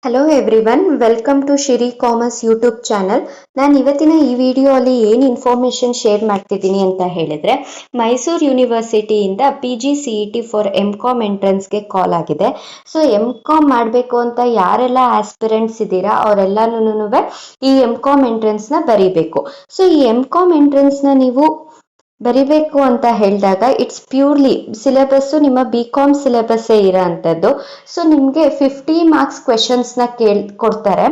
Hello everyone, welcome to Shiri commerce YouTube channel. ನಾನು ಇವತ್ತಿನ ಈ ವಿಡಿಯೋ ಅಲ್ಲಿ ಏನು ಇನ್ಫಾರ್ಮೇಷನ್ ಶೇರ್ ಮಾಡ್ತಿದ್ದೀನಿ ಅಂತ ಹೇಳಿದ್ರೆ, ಮೈಸೂರು ಯೂನಿವರ್ಸಿಟಿಯಿಂದ PGCET ಫಾರ್ MCOM ಎಂಟ್ರೆನ್ಸ್ಗೆ ಕಾಲ್ ಆಗಿದೆ. ಸೊ MCOM ಮಾಡಬೇಕು ಅಂತ ಯಾರೆಲ್ಲ ಆಸ್ಪಿರೆಂಟ್ಸ್ ಇದ್ದೀರಾ ಅವರೆಲ್ಲನೂ ಈ MCOM ಎಂಟ್ರೆನ್ಸ್ನ ಬರೀಬೇಕು. ಸೊ ಈ MCOM ಎಂಟ್ರೆನ್ಸ್ನ ನೀವು ಬರಿಬೇಕು ಅಂತ ಹೇಳಿದಾಗ ಇಟ್ಸ್ ಪ್ಯೂರ್ಲಿ ಸಿಲೆಬಸ್ಸು ನಿಮ್ಮ BCom ಸಿಲೆಬಸ್ಸೇ ಇರೋ ಅಂಥದ್ದು. ಸೊ ನಿಮಗೆ 50 ಮಾರ್ಕ್ಸ್ ಕ್ವೆಶನ್ಸ್ನ ಕೊಡ್ತಾರೆ.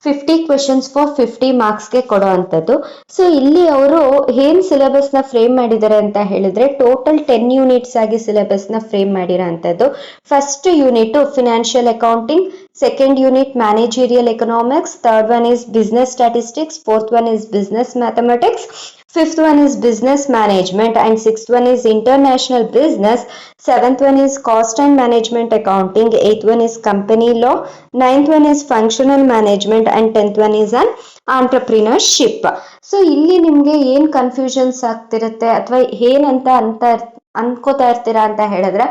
50 ಕ್ವೆಶನ್ಸ್ ಫಾರ್ 50 ಮಾರ್ಕ್ಸ್ಗೆ ಕೊಡೋ ಅಂಥದ್ದು. ಸೊ ಇಲ್ಲಿ ಅವರು ಏನು ಸಿಲೆಬಸ್ನ ಫ್ರೇಮ್ ಮಾಡಿದ್ದಾರೆ ಅಂತ ಹೇಳಿದ್ರೆ, ಟೋಟಲ್ 10 ಯೂನಿಟ್ಸ್ ಆಗಿ ಸಿಲೆಬಸ್ನ ಫ್ರೇಮ್ ಮಾಡಿರೋ ಅಂಥದ್ದು. First unit financial accounting, second unit managerial economics, third one is business statistics, fourth one is business mathematics, fifth one is business management, and sixth one is international business, seventh one is cost and management accounting, eighth one is company law, ninth one is functional management, and 10th one is an entrepreneurship. So ಇಲ್ಲಿ ನಿಮಗೆ ಏನು confusions ಆಗ್ತಿರುತ್ತೆ ಅಥವಾ ಏನಂತ ಅನ್ಕೋತಾ ಇರ್ತೀರಾ ಅಂತ ಹೇಳಿದ್ರೆ,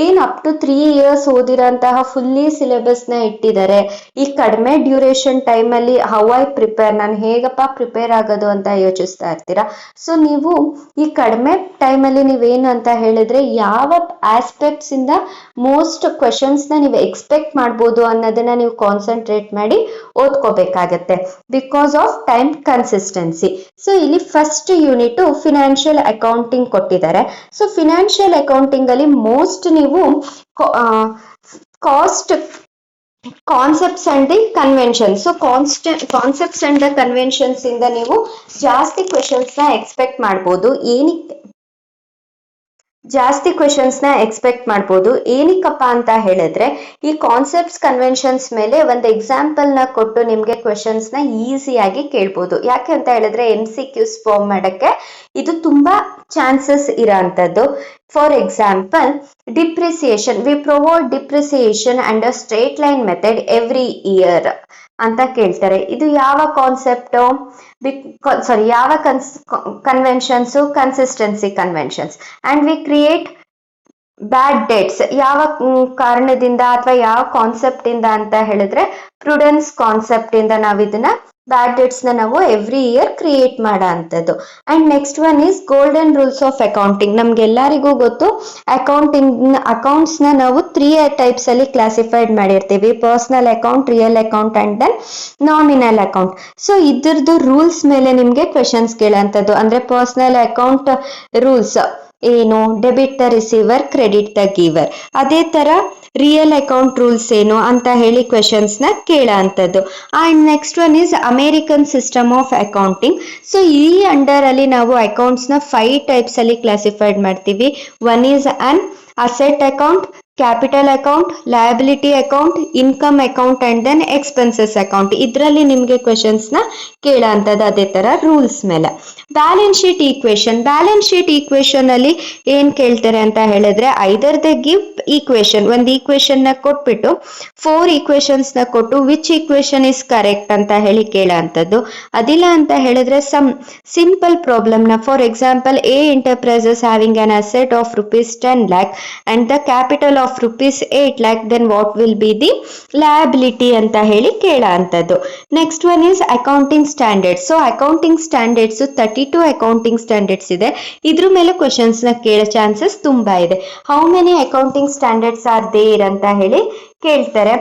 ಏನ್ ಅಪ್ ಟು 3 ಇಯರ್ಸ್ ಓದಿರೋಂತಹ ಫುಲ್ಲಿ ಸಿಲೆಬಸ್ನ ಇಟ್ಟಿದ್ದಾರೆ, ಈ ಕಡಿಮೆ ಡ್ಯೂರೇಷನ್ ಟೈಮಲ್ಲಿ ಹೌ ಐ ಪ್ರಿಪೇರ್, ನಾನು ಹೇಗಪ್ಪ ಪ್ರಿಪೇರ್ ಆಗೋದು ಅಂತ ಯೋಚಿಸ್ತಾ ಇರ್ತೀರಾ. ಸೊ ನೀವು ಈ ಕಡಿಮೆ ಟೈಮಲ್ಲಿ ನೀವೇನು ಅಂತ ಹೇಳಿದ್ರೆ ಯಾವ ಆಸ್ಪೆಕ್ಟ್ಸ್ ಇಂದ ಮೋಸ್ಟ್ ಕ್ವೆಶನ್ಸ್ನ ನೀವು ಎಕ್ಸ್ಪೆಕ್ಟ್ ಮಾಡ್ಬೋದು ಅನ್ನೋದನ್ನ ನೀವು ಕಾನ್ಸಂಟ್ರೇಟ್ ಮಾಡಿ ಓದ್ಕೋಬೇಕಾಗತ್ತೆ, because of time consistency. So ಇಲ್ಲಿ ಫಸ್ಟ್ ಯೂನಿಟ್ ಫಿನಾನ್ಷಿಯಲ್ ಅಕೌಂಟಿಂಗ್ ಕೊಟ್ಟಿದ್ದಾರೆ. ಸೊ ಫಿನಾನ್ಷಿಯಲ್ ಅಕೌಂಟಿಂಗ್ ಅಲ್ಲಿ ಮೋಸ್ಟ್ ನೀವು cost concepts and the convention, so concepts and the conventions ಇಂದ ನೀವು ಜಾಸ್ತಿ ಕ್ವೆಶನ್ಸ್ ನ ಎಕ್ಸ್ಪೆಕ್ಟ್ ಮಾಡ್ಬೋದು. ಏನಕ್ಕಪ್ಪ ಅಂತ ಹೇಳಿದ್ರೆ, ಈ ಕಾನ್ಸೆಪ್ಟ್ಸ್ ಕನ್ವೆನ್ಷನ್ಸ್ ಮೇಲೆ ಒಂದು ಎಕ್ಸಾಂಪಲ್ ನ ಕೊಟ್ಟು ನಿಮ್ಗೆ ಕ್ವೆಶನ್ಸ್ ನ ಈಸಿಯಾಗಿ ಕೇಳ್ಬೋದು. ಯಾಕೆ ಅಂತ ಹೇಳಿದ್ರೆ MCQs ಫಾರ್ಮ್ ಮಾಡಕ್ಕೆ ಇದು ತುಂಬಾ ಚಾನ್ಸಸ್ ಇರೋಂಥದ್ದು. For example, depreciation, we provide depreciation and straight line method every year ಅಂತ ಕೇಳ್ತಾರೆ. ಇದು ಯಾವ ಕಾನ್ಸೆಪ್ಟ್, ಯಾವ conventions, consistency conventions. And we create bad debts, ಯಾವ ಕಾರಣದಿಂದ ಅಥವಾ ಯಾವ ಕಾನ್ಸೆಪ್ಟ್ ಇಂದ ಅಂತ ಹೇಳಿದ್ರೆ ಪ್ರುಡೆನ್ಸ್ ಕಾನ್ಸೆಪ್ಟ್ ಇಂದ ನಾವು ಇದನ್ನ ಬ್ಯಾಡ್ ಡೇಟ್ಸ್ ನಾವು ಎವ್ರಿ ಇಯರ್ ಕ್ರಿಯೇಟ್ ಮಾಡೋ ಅಂಥದ್ದು. And next one is golden rules of accounting. ನಮ್ಗೆಲ್ಲರಿಗೂ ಗೊತ್ತು, ಅಕೌಂಟ್ಸ್ ನ ನಾವು 3 ಟೈಪ್ಸ್ ಅಲ್ಲಿ ಕ್ಲಾಸಿಫೈಡ್ ಮಾಡಿರ್ತೀವಿ: personal account, real account and then nominal account. So ಇದ್ರದ್ದು ರೂಲ್ಸ್ ಮೇಲೆ ನಿಮ್ಗೆ ಕ್ವೆಶನ್ಸ್ ಕೇಳೋಂಥದ್ದು. ಅಂದ್ರೆ ಪರ್ಸನಲ್ ಅಕೌಂಟ್ ರೂಲ್ಸ್ ಏನು, debit the receiver, credit the giver. ಅದೇ ತರ ರಿಯಲ್ ಅಕೌಂಟ್ ರೂಲ್ಸ್ ಏನು ಅಂತ ಹೇಳಿ ಕ್ವೆಶನ್ಸ್ ನ ಕೇಳೋ ಅಂಥದ್ದು. And next one is American system of accounting. So ಈ ಅಂಡರ್ ಅಲ್ಲಿ ನಾವು ಅಕೌಂಟ್ಸ್ ನ 5 ಟೈಪ್ಸ್ ಅಲ್ಲಿ ಕ್ಲಾಸಿಫೈಡ್ ಮಾಡ್ತೀವಿ. One is an asset account, capital account, liability account, income account and then expenses account. ಇದರಲ್ಲಿ ನಿಮಗೆ ಕ್ವೆಶನ್ಸ್ ನ ಕೇಳೋ ಅಂಥದ್ದು. ಅದೇ ತರ ರೂಲ್ಸ್ ಮೇಲೆ ಬ್ಯಾಲೆನ್ಸ್ ಶೀಟ್ ಈಕ್ವೇಶನ್ ಅಲ್ಲಿ ಏನ್ ಕೇಳ್ತಾರೆ ಅಂತ ಹೇಳಿದ್ರೆ, ಐದರ್ ದೇ ಗಿವ್ ಈಕ್ವೇಶನ್, ಒಂದು ಈಕ್ವೇಶನ್ ನ ಕೊಟ್ಬಿಟ್ಟು 4 ಈಕ್ವೇಶನ್ಸ್ ನ ಕೊಟ್ಟು ವಿಚ್ ಈಕ್ವೇಶನ್ ಇಸ್ ಕರೆಕ್ಟ್ ಅಂತ ಹೇಳಿ ಕೇಳೋ ಅಂಥದ್ದು. ಅದಿಲ್ಲ ಅಂತ ಹೇಳಿದ್ರೆ ಸಮ್ ಸಿಂಪಲ್ ಪ್ರಾಬ್ಲಮ್ ನ, for example, a enterprises having an asset of ₹10 lakh and the capital of ₹8 lakh, then what will be the liability ಅಂತ ಹೇಳಿ ಕೇಳೋ ಅಂಥದ್ದು. Next one is accounting standards. So accounting standards 32 accounting standards ಇದೆ. ಇದ್ರ ಮೇಲೆ questions ನ ಕೇಳೋ chances ತುಂಬಾ ಇದೆ. How many accounting standards are there ಅಂತ ಹೇಳಿ ಕೇಳ್ತಾರೆ.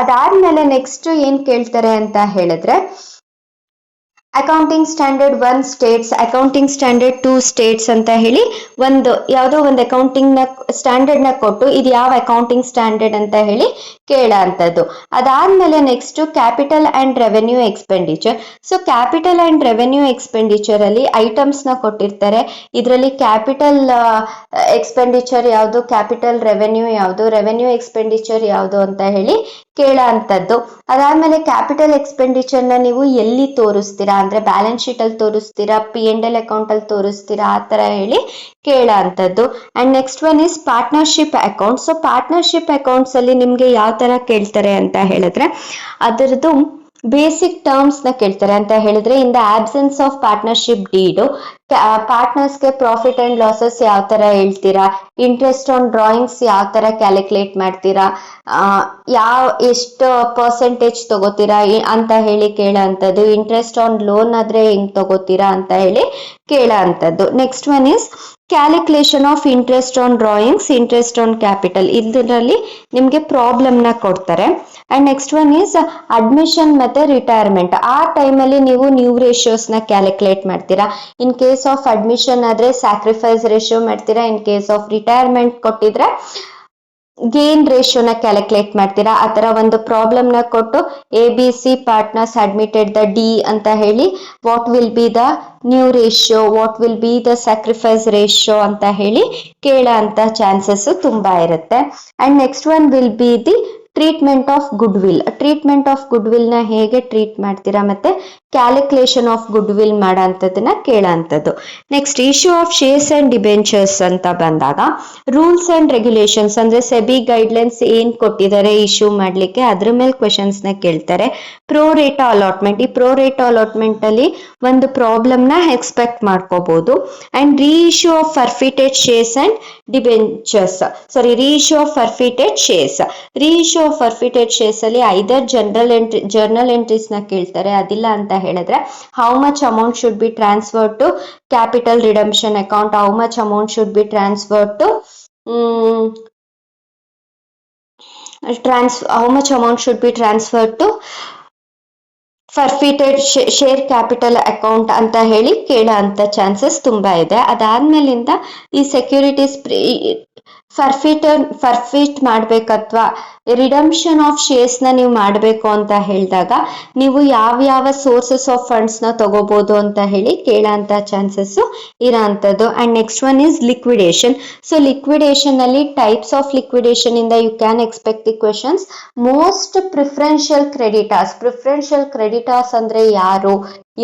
ಅದಾದ್ಮೇಲೆ ನೆಕ್ಸ್ಟ್ ಏನ್ ಕೇಳ್ತಾರೆ ಅಂತ ಹೇಳಿದ್ರೆ, accounting standard 1 States, accounting standard 2 States ಅಂತ ಹೇಳಿ ಯಾವುದೋ ಒಂದು ಅಕೌಂಟಿಂಗ್ ನ ಸ್ಟ್ಯಾಂಡರ್ಡ್ ನ ಕೊಟ್ಟು ಇದು ಯಾವ ಅಕೌಂಟಿಂಗ್ ಸ್ಟ್ಯಾಂಡರ್ಡ್ ಅಂತ ಹೇಳಿ ಕೇಳೋ ಅಂಥದ್ದು. ಅದಾದ್ಮೇಲೆ next capital and revenue expenditure. So capital and revenue expenditure ಅಲ್ಲಿ ಐಟಮ್ಸ್ ನ ಕೊಟ್ಟಿರ್ತಾರೆ. ಇದರಲ್ಲಿ ಕ್ಯಾಪಿಟಲ್ ಎಕ್ಸ್ಪೆಂಡಿಚರ್ ಯಾವುದು, ಕ್ಯಾಪಿಟಲ್ ರೆವೆನ್ಯೂ ಯಾವುದು, ರೆವೆನ್ಯೂ ಎಕ್ಸ್ಪೆಂಡಿಚರ್ ಯಾವುದು ಅಂತ ಹೇಳಿ ಕೇಳೋ ಅಂಥದ್ದು. ಅದಾದ್ಮೇಲೆ ಕ್ಯಾಪಿಟಲ್ ಎಕ್ಸ್ಪೆಂಡಿಚರ್ ನ ನೀವು ಎಲ್ಲಿ ತೋರಿಸ್ತೀರಾ ಅಂದ್ರೆ ಬ್ಯಾಲೆನ್ಸ್ ಶೀಟ್ ಅಲ್ಲಿ ತೋರಿಸ್ತೀರಾ, P&L ಅಕೌಂಟ್ ಅಲ್ಲಿ ತೋರಿಸ್ತೀರಾ, ಆ ತರ ಹೇಳಿ ಕೇಳೋ ಅಂಥದ್ದು. And next one is partnership account. So partnership accounts ಅಲ್ಲಿ ನಿಮ್ಗೆ ಯಾವ ತರ ಕೇಳ್ತಾರೆ ಅಂತ ಹೇಳಿದ್ರೆ, ಅದರದ್ದು ಬೇಸಿಕ್ ಟರ್ಮ್ಸ್ ನ ಕೇಳ್ತಾರೆ. ಅಂತ ಹೇಳಿದ್ರೆ, in the absence of partnership deed ಪಾರ್ಟ್ನರ್ಸ್ಗೆ ಪ್ರಾಫಿಟ್ ಅಂಡ್ ಲಾಸಸ್ ಯಾವ ತರ ಹೇಳ್ತೀರಾ, ಇಂಟ್ರೆಸ್ಟ್ ಆನ್ ಡ್ರಾಯಿಂಗ್ಸ್ ಯಾವ ತರ ಕ್ಯಾಲ್ಕುಲೇಟ್ ಮಾಡ್ತೀರಾ, ಎಷ್ಟು ಪರ್ಸೆಂಟೇಜ್ ತಗೋತೀರಾ ಅಂತ ಹೇಳಿ ಕೇಳೋ ಅಂಥದ್ದು, ಇಂಟ್ರೆಸ್ಟ್ ಆನ್ ಲೋನ್ ಆದ್ರೆ ಹೆಂಗ್ ತಗೋತೀರಾ ಅಂತ ಹೇಳಿ ಕೇಳೋ ಅಂಥದ್ದು. Next one is calculation of interest on drawings, interest on capital, ಇದರಲ್ಲಿ ನಿಮಗೆ ಪ್ರಾಬ್ಲಮ್ನ ಕೊಡ್ತಾರೆ. And next one is admission ಮತ್ತೆ ರಿಟೈರ್ಮೆಂಟ್. ಆ ಟೈಮಲ್ಲಿ ನೀವು ನ್ಯೂ ರೇಷಿಯೋಸ್ನ ಕ್ಯಾಲ್ಕುಲೇಟ್ ಮಾಡ್ತೀರಾ. ಇನ್ ಕೇಸ್ ಆಫ್ ಅಡ್ಮಿಷನ್ ಆದ್ರೆ ಸ್ಯಾಕ್ರಿಫೈಸ್ ರೇಷಿಯೋ ಮಾಡ್ತೀರಾ, ಇನ್ ಕೇಸ್ ಆಫ್ ರಿಟೈರ್ಮೆಂಟ್ ಕೊಟ್ಟಿದ್ರೆ ಗೇನ್ ರೇಷಿಯೋನ ಕ್ಯಾಲ್ಕುಲೇಟ್ ಮಾಡ್ತೀರಾ. ಆ ತರ ಒಂದು ಪ್ರಾಬ್ಲಮ್ನ ಕೊಟ್ಟು ABC partners admitted the D ಅಂತ ಹೇಳಿ what will B the new ratio, what will B the sacrifice ratio ಅಂತ ಹೇಳಿ ಕೇಳೋ ಅಂತ ಚಾನ್ಸಸ್ ತುಂಬಾ ಇರುತ್ತೆ. And next one will be the treatment of good will. Treatment of good will ನ ಹೇಗೆ ಟ್ರೀಟ್ ಮಾಡ್ತೀರಾ ಮತ್ತೆ ಕ್ಯಾಲ್ಕುಲೇಷನ್ ಆಫ್ ಗುಡ್ ವಿಲ್ ಮಾಡೋ ಅಂಥದ್ದನ್ನ ಕೇಳೋ ಅಂಥದ್ದು. Next issue of shares and debentures ಅಂತ ಬಂದಾಗ ರೂಲ್ಸ್ ಅಂಡ್ ರೆಗ್ಯುಲೇಷನ್ಸ್ ಅಂದ್ರೆ ಸೆಬಿ ಗೈಡ್ಲೈನ್ಸ್ ಏನ್ ಕೊಟ್ಟಿದ್ದಾರೆ ಇಶ್ಯೂ ಮಾಡ್ಲಿಕ್ಕೆ ಅದ್ರ ಮೇಲೆ ಕ್ವೆಶನ್ಸ್ ನ ಕೇಳ್ತಾರೆ. ಪ್ರೋ ರೇಟಾ ಅಲಾಟ್ಮೆಂಟ್, ಈ ಪ್ರೋ ರೇಟಾ ಅಲಾಟ್ಮೆಂಟ್ ಅಲ್ಲಿ ಒಂದು ಪ್ರಾಬ್ಲಮ್ ನ ಎಕ್ಸ್ಪೆಕ್ಟ್ ಮಾಡ್ಕೋಬಹುದು. ಅಂಡ್ ರೀ issue of forfeited shares and debentures, ರೀ ಇಶ್ಯೂ ಆಫ್ ಫರ್ಫಿಟೆಡ್ ಶೇರ್ಸ್. ರೀ ಇಶ್ಯೂ ಆಫ್ ಫರ್ಫಿಟೆಡ್ ಶೇರ್ಸ್ ಅಲ್ಲಿ ಐದರ್ ಜರ್ನಲ್ ಎಂಟ್ರೀಸ್ ನ ಕೇಳ್ತಾರೆ, ಅದಿಲ್ಲ ಅಂತ ಹೇಳಿದ್ರೆ how much amount should be transfer to capital redemption account, how much amount should be transfer to how much amount should be transferred to forfeited share capital account ಅಂತ ಹೇಳಿ ಕೇಳೋ ಅಂತ ಚಾನ್ಸಸ್ ತುಂಬಾ ಇದೆ. ಅದಾದ್ಮೇಲಿಂದ ಈ ಸೆಕ್ಯೂರಿಟೀಸ್ ಫರ್ಫಿಟ್ ಮಾಡ್ಬೇಕತ್ವಾ redemption of shares ನ ನೀವು ಮಾಡಬೇಕು ಅಂತ ಹೇಳಿದಾಗ ನೀವು ಯಾವ ಸೋರ್ಸಸ್ ಆಫ್ ಫಂಡ್ಸ್ ನ ತಗೋಬಹುದು ಅಂತ ಹೇಳಿ ಕೇಳೋ ಅಂತ ಚಾನ್ಸಸ್ ಇರೋ ಅಂಥದ್ದು. And next one is liquidation. So liquidation ಅಲ್ಲಿ ಟೈಪ್ಸ್ ಆಫ್ ಲಿಕ್ವಿಡೇಷನ್ ಇಂದ you can expect the questions. Most preferential creditors ಅಂದ್ರೆ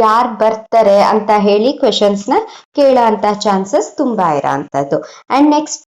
ಯಾರು ಬರ್ತಾರೆ ಅಂತ ಹೇಳಿ ಕ್ವೆಶನ್ಸ್ ನ ಕೇಳೋ ಅಂತ ಚಾನ್ಸಸ್ ತುಂಬಾ ಇರೋ ಅಂಥದ್ದು. And next